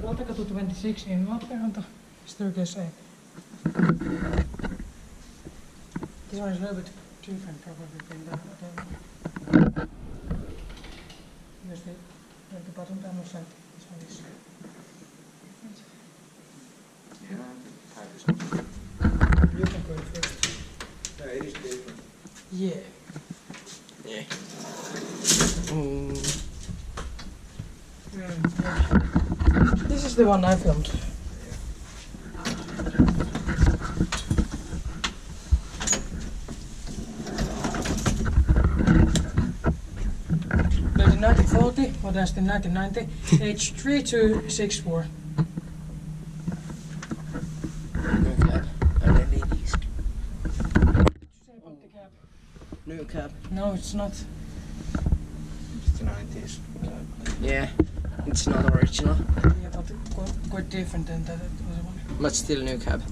Valtakatu 26 in Lappeenranta, staircase 8. This one is a little bit different probably than the other one. Because the bottom panels and this one is different. Yeah, You can go first. yeah, it is different. Yeah. Yeah. This is the one I filmed. Built in 1940, modernized in 1990, age 3264. No cab. And then ladies. No cab. No, it's not. It's the 90s. Yeah. It's not original. Yeah, but quite different than that other one. But still new cab.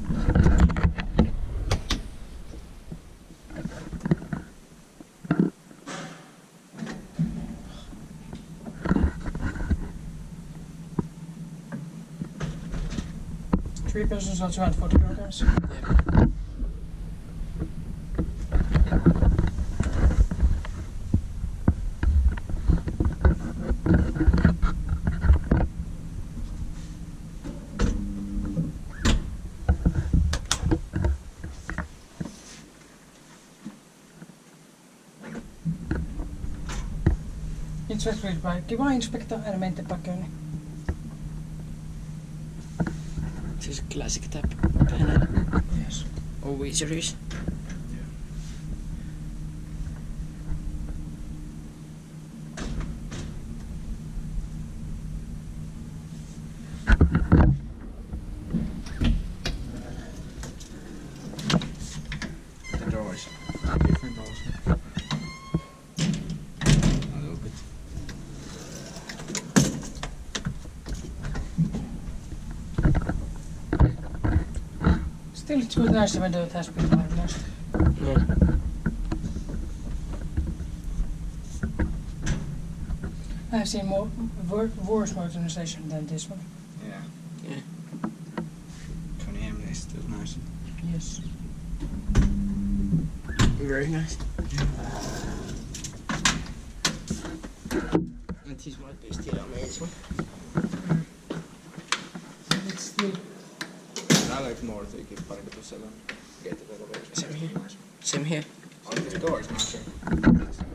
Three persons on 240 kilograms. Yeah. It's read by Inspecta and Kone. This is a classic tap panel. Yes. OV series. The doors are different also. A little bit. Still it's good nice even though it has been modernized. Yeah. I've seen more worse modernization than this one. Yeah. Yeah. Kone M is still nice. Yes. Very nice. And this might be still amazing. It's still. I like more to keep parempi tuossa on. Keitä tuota versioita. Same here. Same here. On the doors, not sure.